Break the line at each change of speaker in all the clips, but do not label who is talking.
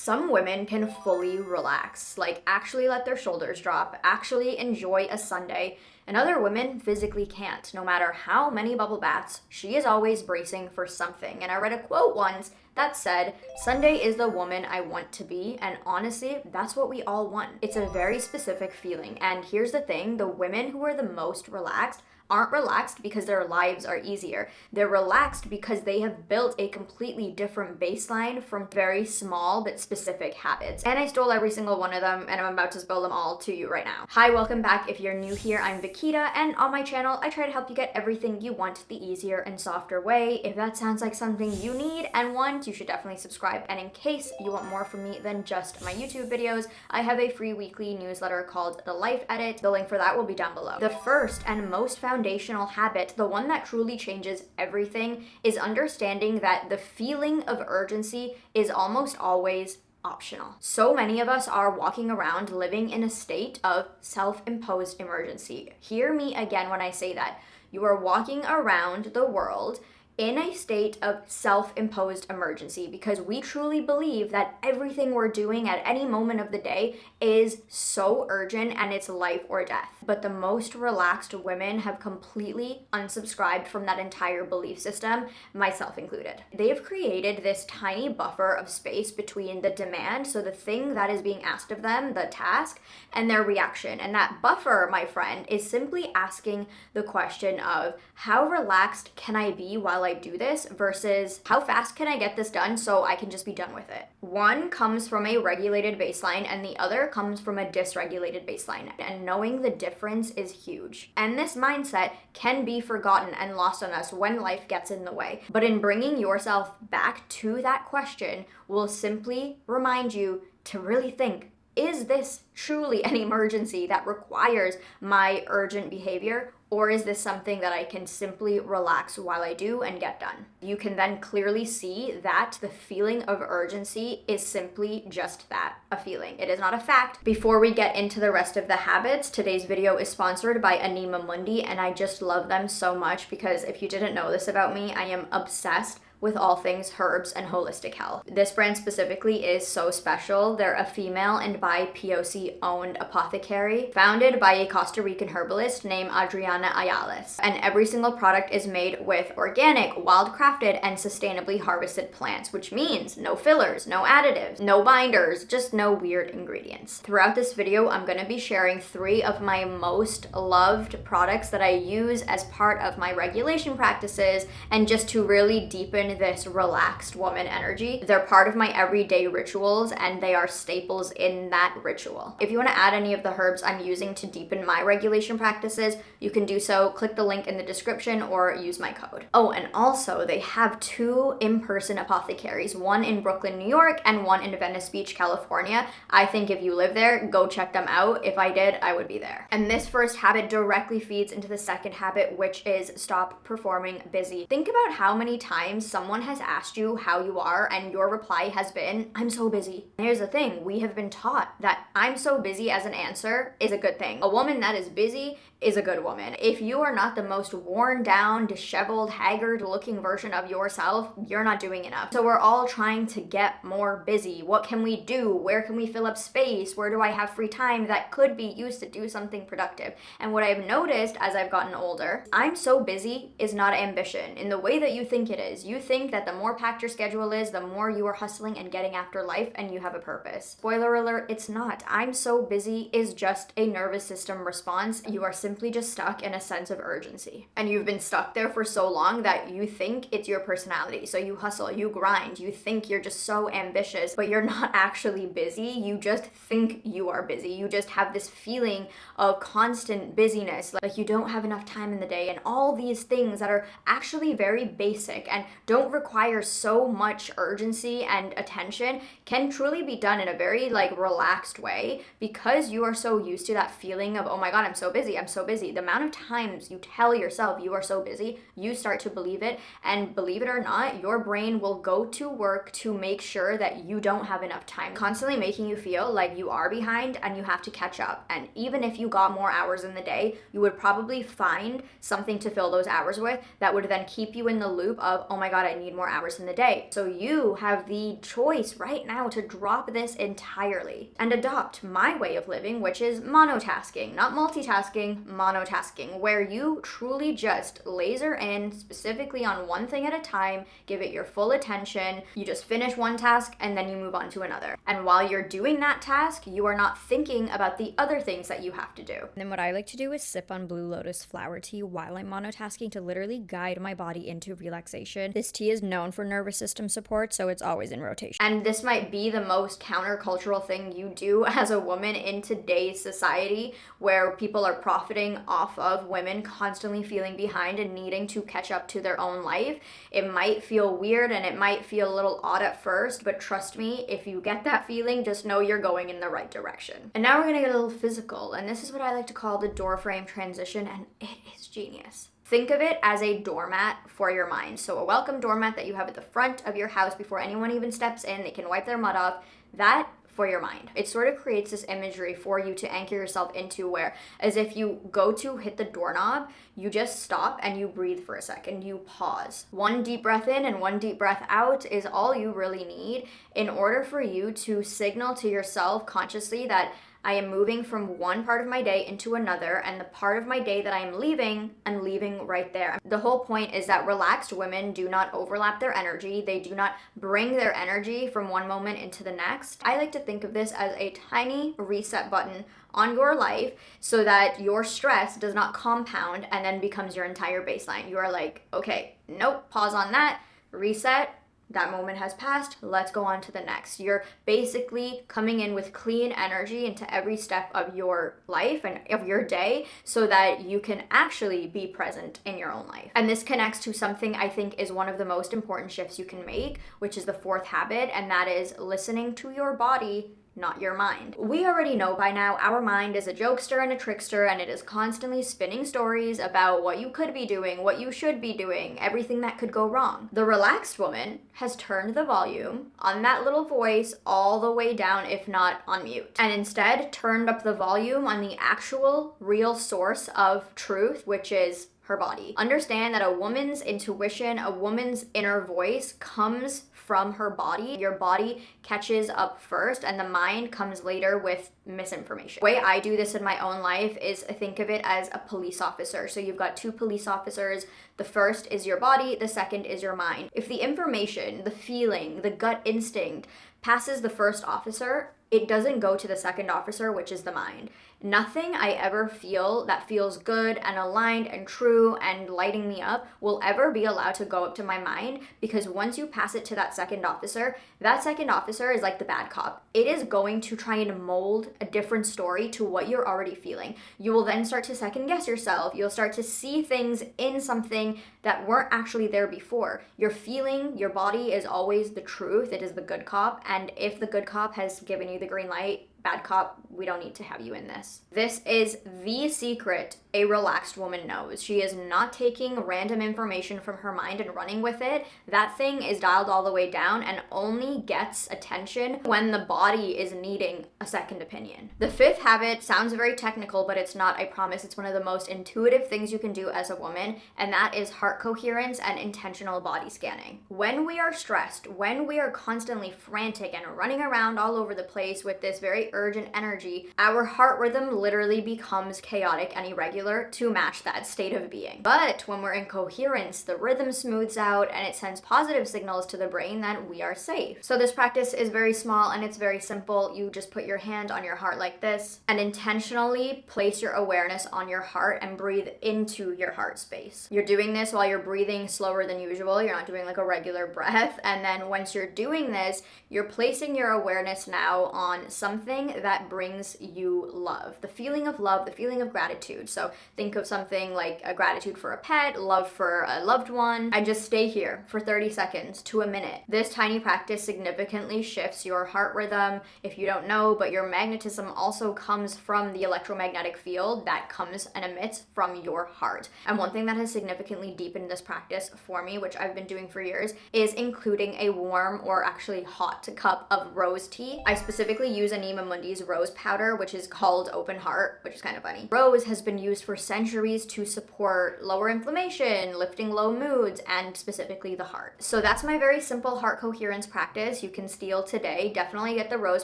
Some women can fully relax, like actually let their shoulders drop, actually enjoy a Sunday, and other women physically can't. No matter how many bubble baths, she is always bracing for something. And I read a quote once that said, "Sunday is the woman I want to be," and honestly, that's what we all want. It's a very specific feeling, and here's the thing, the women who are the most relaxed aren't relaxed because their lives are easier. They're relaxed because they have built a completely different baseline from very small but specific habits. And I stole every single one of them, and I'm about to spill them all to you right now. Hi, welcome back. If you're new here, I'm Vikita, and on my channel, I try to help you get everything you want the easier and softer way. If that sounds like something you need and want, you should definitely subscribe. And in case you want more from me than just my YouTube videos, I have a free weekly newsletter called The Life Edit. The link for that will be down below. The first and most foundational habit, the one that truly changes everything, is understanding that the feeling of urgency is almost always optional. So many of us are walking around living in a state of self-imposed emergency. Hear me again when I say that. You are walking around the world in a state of self-imposed emergency because we truly believe that everything we're doing at any moment of the day is so urgent and it's life or death. But the most relaxed women have completely unsubscribed from that entire belief system, myself included. They've created this tiny buffer of space between the demand, so the thing that is being asked of them, the task, and their reaction. And that buffer, my friend, is simply asking the question of how relaxed can I be while I do this versus how fast can I get this done so I can just be done with it. One comes from a regulated baseline and the other comes from a dysregulated baseline. And knowing the difference is huge. And this mindset can be forgotten and lost on us when life gets in the way. But in bringing yourself back to that question will simply remind you to really think, is this truly an emergency that requires my urgent behavior? Or is this something that I can simply relax while I do and get done? You can then clearly see that the feeling of urgency is simply just that, a feeling. It is not a fact. Before we get into the rest of the habits, today's video is sponsored by Anima Mundi, and I just love them so much because if you didn't know this about me, I am obsessed with all things herbs and holistic health. This brand specifically is so special. They're a female and by POC owned apothecary founded by a Costa Rican herbalist named Adriana Ayales. And every single product is made with organic, wild-crafted, and sustainably harvested plants, which means no fillers, no additives, no binders, just no weird ingredients. Throughout this video, I'm gonna be sharing 3 of my most loved products that I use as part of my regulation practices and just to really deepen this relaxed woman energy. They're part of my everyday rituals and they are staples in that ritual. If you want to add any of the herbs I'm using to deepen my regulation practices, you can do so. Click the link in the description or use my code. Oh, and also they have 2 in-person apothecaries, one in Brooklyn, New York and one in Venice Beach, California. I think if you live there, go check them out. If I did, I would be there. And this first habit directly feeds into the second habit, which is stop performing busy. Think about how many times someone has asked you how you are and your reply has been, "I'm so busy." And here's the thing, we have been taught that "I'm so busy" as an answer is a good thing. A woman that is busy is a good woman. If you are not the most worn down, disheveled, haggard looking version of yourself, you're not doing enough. So we're all trying to get more busy. What can we do? Where can we fill up space? Where do I have free time that could be used to do something productive? And what I've noticed as I've gotten older, "I'm so busy" is not ambition in the way that you think it is. You think that the more packed your schedule is, the more you are hustling and getting after life and you have a purpose. Spoiler alert, it's not. "I'm so busy" is just a nervous system response. You are simply just stuck in a sense of urgency. And you've been stuck there for so long that you think it's your personality. So you hustle, you grind, you think you're just so ambitious, but you're not actually busy. You just think you are busy. You just have this feeling of constant busyness, like you don't have enough time in the day, and all these things that are actually very basic and don't require so much urgency and attention can truly be done in a very relaxed way because you are so used to that feeling of, "Oh my God, I'm so busy, I'm so busy." The amount of times you tell yourself you are so busy, you start to believe it, and believe it or not, your brain will go to work to make sure that you don't have enough time, constantly making you feel like you are behind and you have to catch up. And even if you got more hours in the day, you would probably find something to fill those hours with that would then keep you in the loop of, "Oh my God, god, I need more hours in the day. So you have the choice right now to drop this entirely and adopt my way of living, which is monotasking, not multitasking, monotasking, where you truly just laser in specifically on one thing at a time, give it your full attention. You just finish one task and then you move on to another. And while you're doing that task, you are not thinking about the other things that you have to do. And then what I like to do is sip on Blue Lotus flower tea while I'm monotasking to literally guide my body into relaxation. This tea is known for nervous system support, so it's always in rotation. And this might be the most countercultural thing you do as a woman in today's society, where people are profiting off of women constantly feeling behind and needing to catch up to their own life. It might feel weird and it might feel a little odd at first, but trust me, if you get that feeling, just know you're going in the right direction. And now we're gonna get a little physical, and this is what I like to call the door frame transition, and it is genius. Think of it as a doormat for your mind. So a welcome doormat that you have at the front of your house before anyone even steps in, they can wipe their mud off. That for your mind. It sort of creates this imagery for you to anchor yourself into, where as if you go to hit the doorknob, you just stop and you breathe for a second, you pause. One deep breath in and one deep breath out is all you really need in order for you to signal to yourself consciously that I am moving from one part of my day into another, and the part of my day that I am leaving, I'm leaving right there. The whole point is that relaxed women do not overlap their energy. They do not bring their energy from one moment into the next. I like to think of this as a tiny reset button on your life so that your stress does not compound and then becomes your entire baseline. You are like, okay, nope, pause on that, reset. That moment has passed, let's go on to the next. You're basically coming in with clean energy into every step of your life and of your day so that you can actually be present in your own life. And this connects to something I think is one of the most important shifts you can make, which is the fourth habit, and that is listening to your body, not your mind. We already know by now our mind is a jokester and a trickster, and it is constantly spinning stories about what you could be doing, what you should be doing, everything that could go wrong. The relaxed woman has turned the volume on that little voice all the way down, if not on mute, and instead turned up the volume on the actual real source of truth, which is her body. Understand that a woman's intuition, a woman's inner voice comes from her body. Your body catches up first and the mind comes later with misinformation. The way I do this in my own life is think of it as a police officer. So you've got two police officers. The first is your body, the second is your mind. If the information, the feeling, the gut instinct passes the first officer, it doesn't go to the second officer, which is the mind. Nothing I ever feel that feels good and aligned and true and lighting me up will ever be allowed to go up to my mind, because once you pass it to that second officer is like the bad cop. It is going to try and mold a different story to what you're already feeling. You will then start to second guess yourself. You'll start to see things in something that weren't actually there before. Your feeling, your body is always the truth. It is the good cop. And if the good cop has given you the green light, bad cop, we don't need to have you in this. This is the secret a relaxed woman knows. She is not taking random information from her mind and running with it. That thing is dialed all the way down and only gets attention when the body is needing a second opinion. The fifth habit sounds very technical, but it's not, I promise. It's one of the most intuitive things you can do as a woman, and that is heart coherence and intentional body scanning. When we are stressed, when we are constantly frantic and running around all over the place with this very urgent energy, our heart rhythm literally becomes chaotic and irregular to match that state of being. But when we're in coherence, the rhythm smooths out and it sends positive signals to the brain that we are safe. So this practice is very small and it's very simple. You just put your hand on your heart like this and intentionally place your awareness on your heart and breathe into your heart space. You're doing this while you're breathing slower than usual. You're not doing like a regular breath. And then once you're doing this, you're placing your awareness now on something that brings you love, the feeling of love, the feeling of gratitude. So think of something like a gratitude for a pet, love for a loved one, and just stay here for 30 seconds to a minute. This tiny practice significantly shifts your heart rhythm. If you don't know, but your magnetism also comes from the electromagnetic field that comes and emits from your heart. And one thing that has significantly deepened this practice for me, which I've been doing for years, is including a warm or actually hot cup of rose tea. I specifically use Anima Mundi's rose powder, which is called open heart, which is kind of funny. Rose has been used for centuries to support lower inflammation, lifting low moods, and specifically the heart. So that's my very simple heart coherence practice you can steal today. Definitely get the rose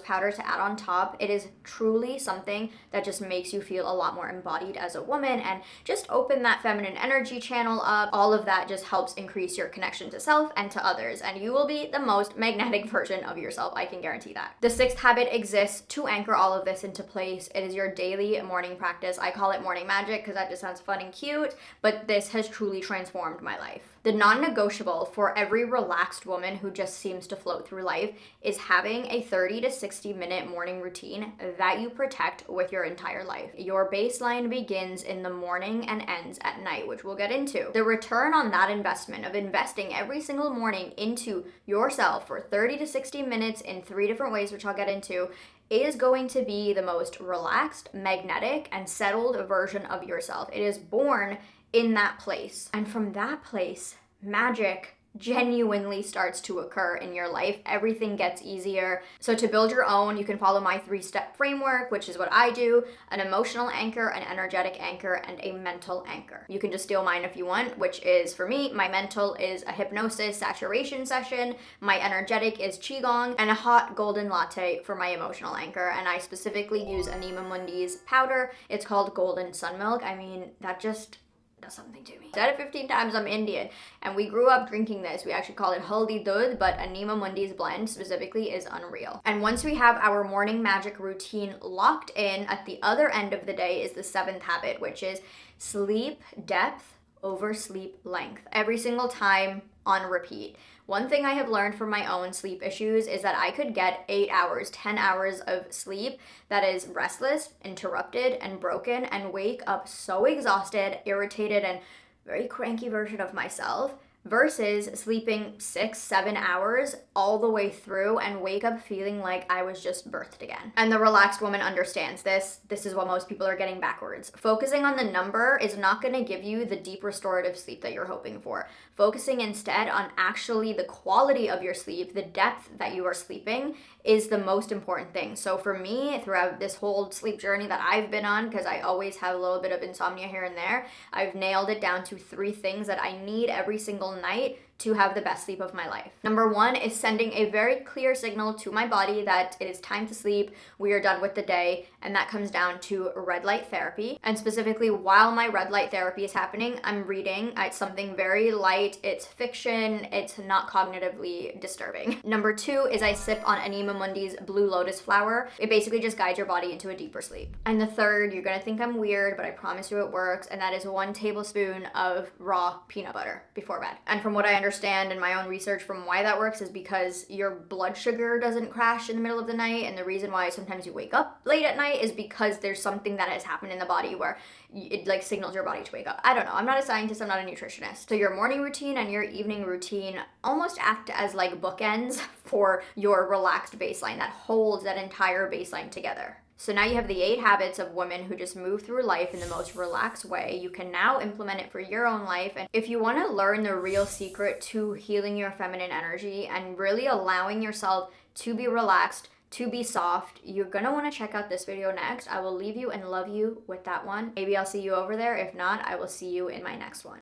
powder to add on top. It is truly something that just makes you feel a lot more embodied as a woman and just open that feminine energy channel up. All of that just helps increase your connection to self and to others, and you will be the most magnetic version of yourself. I can guarantee that. The sixth habit exists to anchor all of this into place. It is your daily morning practice. I call it morning magic because that just sounds fun and cute, but this has truly transformed my life. The non-negotiable for every relaxed woman who just seems to float through life is having a 30 to 60 minute morning routine that you protect with your entire life. Your baseline begins in the morning and ends at night, which we'll get into. The return on that investment of investing every single morning into yourself for 30 to 60 minutes in 3 different ways, which I'll get into, is going to be the most relaxed, magnetic, and settled version of yourself. It is born in that place. And from that place, magic genuinely starts to occur in your life. Everything gets easier. So to build your own, you can follow my 3-step framework, which is what I do: an emotional anchor, an energetic anchor, and a mental anchor. You can just steal mine if you want, which is, for me, my mental is a hypnosis saturation session, my energetic is qigong, and a hot golden latte for my emotional anchor. And I specifically use Anima Mundi's powder. It's called golden sun milk. I mean, that just does something to me. Said it 15 times, I'm Indian, and we grew up drinking this. We actually call it haldi dudh, but Anima Mundi's blend specifically is unreal. And once we have our morning magic routine locked in, at the other end of the day is the 7th habit, which is sleep depth over sleep length. Every single time on repeat. One thing I have learned from my own sleep issues is that I could get 8 hours, 10 hours of sleep that is restless, interrupted, and broken, and wake up so exhausted, irritated, and very cranky version of myself, versus sleeping 6-7 hours all the way through and wake up feeling like I was just birthed again. And the relaxed woman understands this. This is what most people are getting backwards. Focusing on the number is not going to give you the deep restorative sleep that you're hoping for. Focusing instead on actually the quality of your sleep, the depth that you are sleeping, is the most important thing. So for me, throughout this whole sleep journey that I've been on, because I always have a little bit of insomnia here and there, I've nailed it down to 3 things that I need every single night to have the best sleep of my life. Number 1 is sending a very clear signal to my body that it is time to sleep, we are done with the day, and that comes down to red light therapy. And specifically, while my red light therapy is happening, I'm reading. It's something very light, it's fiction, it's not cognitively disturbing. Number 2 is I sip on Anima Mundi's blue lotus flower. It basically just guides your body into a deeper sleep. And the third, you're gonna think I'm weird, but I promise you it works, and that is 1 tablespoon of raw peanut butter before bed. And from what I understand in my own research from why that works is because your blood sugar doesn't crash in the middle of the night, and the reason why sometimes you wake up late at night is because there's something that has happened in the body where it like signals your body to wake up. I don't know, I'm not a scientist, I'm not a nutritionist. So your morning routine and your evening routine almost act as like bookends for your relaxed baseline that holds that entire baseline together. So now you have the 8 habits of women who just move through life in the most relaxed way. You can now implement it for your own life. And if you want to learn the real secret to healing your feminine energy and really allowing yourself to be relaxed, to be soft, you're gonna want to check out this video next. I will leave you and love you with that one. Maybe I'll see you over there. If not, I will see you in my next one.